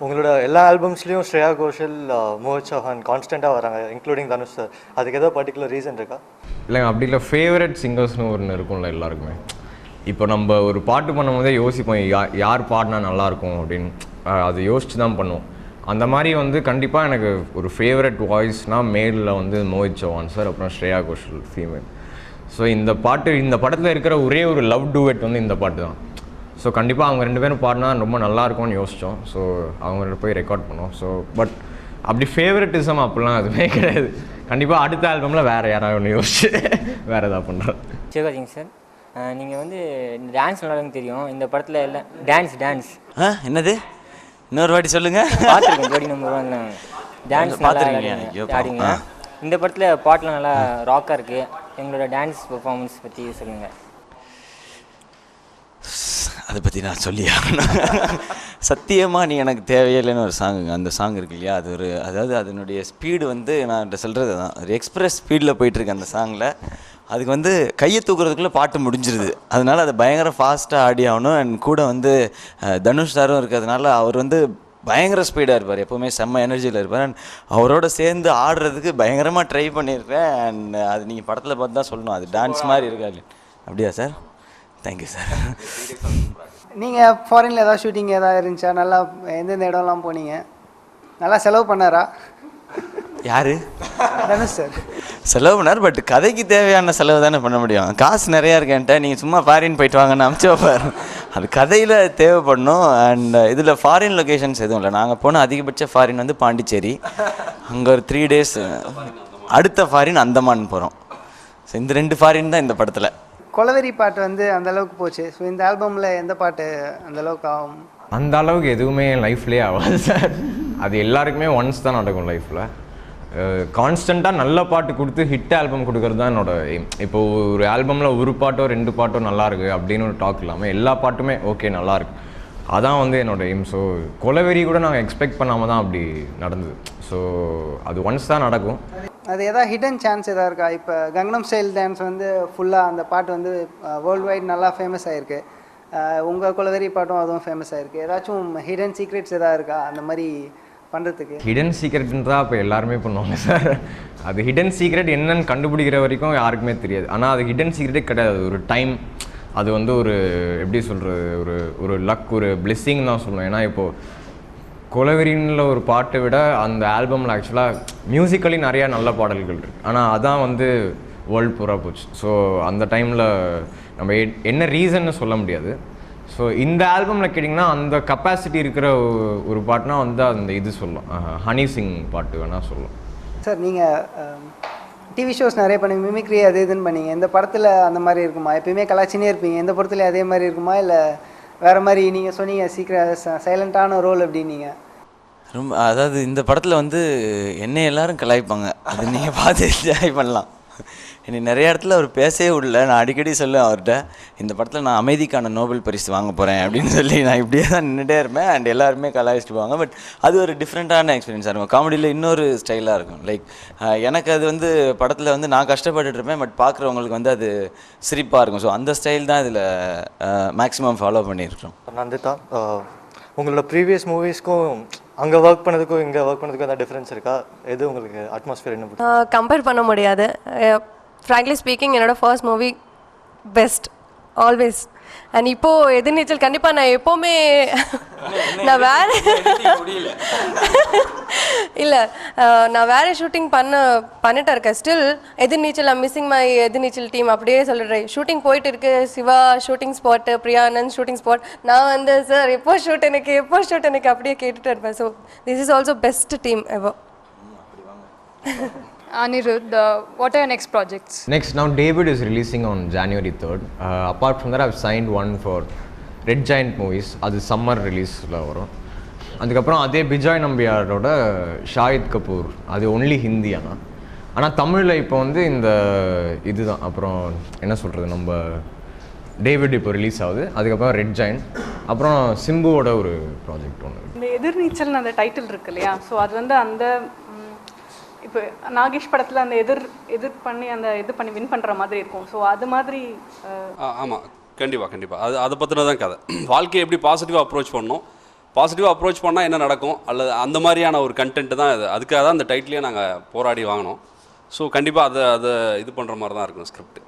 உங்களோட எல்லா ஆல்பம்ஸ்லேயும் ஸ்ரேயா கோஷல், மோஹித் சௌஹான் கான்ஸ்டண்ட்டாக வராங்க, இன்க்ளூடிங் தனுஷ் சார். அதுக்கு ஏதோ பர்டிகுலர் ரீசன் இருக்கா? இல்லைங்க, அப்படி இல்லை. ஃபேவரட் சிங்கர்ஸ்னு ஒன்று இருக்கும்ல எல்லாருக்குமே. இப்போ நம்ம ஒரு பாட்டு பண்ணும்போதே யோசிப்போம் யார் பாடினா நல்லாயிருக்கும் அப்படின்னு. அது யோசிச்சு தான் பண்ணுவோம். அந்த மாதிரி வந்து கண்டிப்பாக எனக்கு ஒரு ஃபேவரட் வாய்ஸ்னால் மேலில் வந்து மோஹித் சௌஹான் சார், அப்புறம் ஸ்ரேயா கோஷல் ஃபீமேல். ஸோ இந்த படத்தில் இருக்கிற ஒரே ஒரு லவ் டூவெட் வந்து இந்த பாட்டு தான். ஸோ கண்டிப்பாக அவங்க 2 பேரும் பாடினா ரொம்ப நல்லாயிருக்கும்னு யோசித்தோம். ஸோ அவங்க போய் ரெக்கார்ட் பண்ணோம். ஸோ பட் அப்படி ஃபேவரட்டிசம் அப்படிலாம் எதுவுமே கிடையாது. கண்டிப்பாக அடுத்த ஆல்பமில் வேறு யாராவது ஒன்று யோசிச்சு வேறு எதாவது பண்ணுறோம். சிவகார்த்திகேயன் சார், நீங்கள் வந்து டான்ஸ் நல்லா தெரியும். இந்த படத்தில் எல்லாம் டான்ஸ் என்னது இன்னொரு வாட்டி சொல்லுங்கள். பார்த்துருக்கேன். ஜோடி நம்பர் 1 டான்ஸ் ஆடிங்க. இந்த படத்தில் பாட்டெலாம் நல்லா ராக்காக இருக்குது. எங்களோட டான்ஸ் பெர்ஃபார்மன்ஸ் பற்றி சொல்லுங்கள். அதை பற்றி நான் சொல்லி ஆகணும். சத்தியமாக நீ எனக்கு தேவையில்லைன்னு ஒரு சாங்குங்க. அந்த சாங் இருக்கு இல்லையா, அது அதாவது அதனுடைய ஸ்பீடு வந்து நான் சொல்கிறது தான், ஒரு எக்ஸ்பிரஸ் ஸ்பீடில் போயிட்டுருக்கு அந்த சாங்கில். அதுக்கு வந்து கையை தூக்குறதுக்குள்ளே பாட்டு முடிஞ்சிருது. அதனால் அதை பயங்கர ஃபாஸ்ட்டாக ஆடி ஆகணும். அண்ட் கூட வந்து தனுஷ் சாரும் இருக்கிறதுனால அவர் வந்து பயங்கர ஸ்பீடாக இருப்பார், எப்போவுமே செம்ம எனர்ஜியில் இருப்பார். அண்ட் அவரோட சேர்ந்து ஆடுறதுக்கு பயங்கரமாக ட்ரை பண்ணியிருக்கேன். அண்ட் அது நீங்கள் படத்தில் பார்த்து தான் சொல்லணும், அது டான்ஸ் மாதிரி இருக்காது. அப்படியா சார்? Thank you sir. நீங்கள் ஃபாரினில் ஏதாவது ஷூட்டிங் ஏதாவது இருந்துச்சா? நல்லா எந்தெந்த இடம்லாம் போனீங்க? நல்லா செலவு பண்ணாரா? யார்? தனுஷ் சார் செலவு பண்ணார். பட் கதைக்கு தேவையான செலவு தானே பண்ண முடியும். காசு நிறையா இருக்கேன்ட்ட நீங்கள் சும்மா ஃபாரின் போயிட்டு வாங்கன்னு அனுப்பிச்சு வைப்பார். அது கதையில் தேவைப்படணும். அண்ட் இதில் ஃபாரின் லொக்கேஷன்ஸ் எதுவும் இல்லை. நாங்கள் போன அதிகபட்ச ஃபாரின் வந்து பாண்டிச்சேரி. அங்கே ஒரு 3 days. அடுத்த ஃபாரின் அந்தமான் போகிறோம். ஸோ இந்த 2 ஃபாரின் தான் இந்த படத்தில். கொலவெறி பாட்டு வந்து அந்தளவுக்கு போச்சு. ஸோ இந்த ஆல்பமில் எந்த பாட்டு அந்தளவுக்கு ஆகும்? அந்த அளவுக்கு எதுவுமே லைஃப்லேயே ஆகாது சார். அது எல்லாருக்குமே ஒன்ஸ் தான் நடக்கும் லைஃப்பில். கான்ஸ்டண்ட்டாக நல்ல பாட்டு கொடுத்து ஹிட் ஆல்பம் கொடுக்கறது தான் என்னோட எய்ம். இப்போது ஒரு ஆல்பமில் ஒரு பாட்டோ 2 பாட்டோ நல்லாயிருக்கு அப்படின்னு ஒரு டாக் இல்லாமல் எல்லா பாட்டுமே ஓகே நல்லாயிருக்கு, அதான் வந்து என்னோடய எய்ம். ஸோ கொலவெறி கூட நாங்கள் எக்ஸ்பெக்ட் பண்ணாமல் தான் அப்படி நடந்தது. ஸோ அது ஒன்ஸ் தான் நடக்கும். அது எதாவது ஹிடன் சான்ஸ் எதாவது இருக்கா? இப்போ கங்னம் ஸ்டைல் டான்ஸ் வந்து ஃபுல்லாக அந்த பாட்டு வந்து வேர்ல்டு வைட் நல்லா ஃபேமஸ் ஆகிருக்கு. உங்கள் கொலவெறி பாட்டும் அதுவும் ஃபேமஸ் ஆகிருக்கு. ஏதாச்சும் ஹிடன் சீக்ரெட்ஸ் எதாவது இருக்கா அந்த மாதிரி பண்ணுறதுக்கு? ஹிடன் சீக்ரெட்ன்றா அப்போ எல்லாருமே பண்ணுவாங்க சார். அது ஹிடன் சீக்ரெட் என்னன்னு கண்டுபிடிக்கிற வரைக்கும் யாருக்குமே தெரியாது. ஆனால் அது ஹிடன் சீக்ரெட்டே கிடையாது. ஒரு டைம், அது வந்து ஒரு எப்படி சொல்கிறது, ஒரு லக், ஒரு பிளெஸ்ஸிங் தான் சொல்லணும். ஏன்னா இப்போது கொலவெறின்ல ஒரு பாட்டை விட அந்த ஆல்பமில் ஆக்சுவலாக மியூசிக்கலி நிறையா நல்ல பாடல்கள் இருக்குது. ஆனால் அதான் வந்து வேர்ல்டு பூரா போச்சு. ஸோ அந்த டைமில் நம்ம என்ன ரீசன்னு சொல்ல முடியாது. ஸோ இந்த ஆல்பமில் கேட்டிங்கன்னா அந்த கப்பாசிட்டி இருக்கிற ஒரு பாட்டுனா வந்து அந்த இது சொல்லலாம், ஹனி சிங் பாட்டு வேணால் சொல்லலாம். சார் நீங்கள் டிவி ஷோஸ் நிறைய பண்ணி மிமிக்ரி அது இதுன்னு பண்ணீங்க. இந்த படத்தில் அந்த மாதிரி இருக்குமா? எப்பயுமே கலாச்சினே இருப்பீங்க, இந்த படத்தில் அதே மாதிரி இருக்குமா இல்லை வேறு மாதிரி? நீங்கள் சொன்னீங்க சீக்கிரம் சைலண்ட்டான ரோல் அப்படின்னீங்க. ரொம்ப அதாவது இந்த படத்தில் வந்து என்னை எல்லோரும் கலாய்ப்பாங்க, அது நீங்கள் பார்த்து என்ஜாய் பண்ணலாம். என்னை நிறைய இடத்துல அவர் பேசவே விடல. நான் அடிக்கடி சொல்லுவேன் அவர்கிட்ட, இந்த படத்தில் நான் அமைதிக்கான நோபல் பரிசு வாங்க போகிறேன் அப்படின்னு சொல்லி நான் இப்படியே தான் நின்றுட்டே இருப்பேன். அண்ட் எல்லாருமே கலாய்ச்சிட்டு போவாங்க. பட் அது ஒரு டிஃப்ரெண்ட்டான எக்ஸ்பீரியன்ஸாக இருக்கும். காமெடியில் இன்னொரு ஸ்டைலாக இருக்கும். லைக் எனக்கு அது வந்து படத்தில் வந்து நான் கஷ்டப்பட்டுட்டு இருப்பேன், பட் பார்க்குறவங்களுக்கு வந்து அது சிரிப்பாக இருக்கும். ஸோ அந்த ஸ்டைல் தான் இதில் மேக்ஸிமம் ஃபாலோ பண்ணியிருக்கோம். நந்திதா, உங்களோட ப்ரீவியஸ் மூவிஸ்க்கும் அங்கே ஒர்க் பண்ணதுக்கும் இங்கே ஒர்க் பண்ணதுக்கும் எதாவது டிஃப்ரென்ஸ் இருக்கா? எது உங்களுக்கு அட்மாஸ்ஃபியர் என்ன கம்பேர் பண்ண முடியாது. ஃப்ராங்க்லி ஸ்பீக்கிங் என்னோட first movie best always. And இப்போது எதிர்நீச்சல் கண்டிப்பாக நான் எப்போவுமே நான் வேறு இல்லை நான் வேறு ஷூட்டிங் பண்ணிட்டு இருக்கேன். Still Ethirneechal missing my Ethirneechal team அப்படியே சொல்லிடுறேன். ஷூட்டிங் போயிட்டு இருக்கு, Siva shooting spot, Priya Anand shooting spot. நான் வந்து சார் எப்போ ஷூட் எனக்கு அப்படியே கேட்டுட்டு இருப்பேன். So this is also best team ever. Anirudh, what are your next projects? Next, now David is releasing on January 3rd. Apart from that, I've signed one for Red Giant Movies. அது summer ரிலீஸில் வரும். அதுக்கப்புறம் அதே பிஜாய் நம்பியாரோட ஷாஹித் கபூர், அது only Hindi. ஆனால் தமிழில் இப்போ வந்து இந்த இதுதான். அப்புறம் என்ன சொல்கிறது, நம்ம டேவிட் இப்போ ரிலீஸ் ஆகுது. அதுக்கப்புறம் ரெட் ஜாயிண்ட், அப்புறம் சிம்புவோட ஒரு ப்ராஜெக்ட் ஒன்று. இந்த எதிர்நீச்சல் அந்த டைட்டில் இருக்கு இல்லையா, ஸோ அது வந்து அந்த இப்போ நாகேஷ் படத்தில் அந்த எதிர் பண்ணி அந்த இது பண்ணி வின் பண்ணுற மாதிரி இருக்கும். ஸோ அது மாதிரி ஆமாம், கண்டிப்பாக அது அதை பற்றின தான் கதை. வாழ்க்கையை எப்படி பாசிட்டிவாக அப்ரோச் பண்ணணும், பாசிட்டிவாக அப்ரோச் பண்ணால் என்ன நடக்கும் அல்லது அந்த மாதிரியான ஒரு கண்டென்ட் தான் இது. அதுக்காக தான் அந்த டைட்டிலே நாங்கள் போராடி வாங்கினோம். ஸோ கண்டிப்பாக அதை இது பண்ணுற மாதிரி தான் இருக்கும் ஸ்கிரிப்ட்.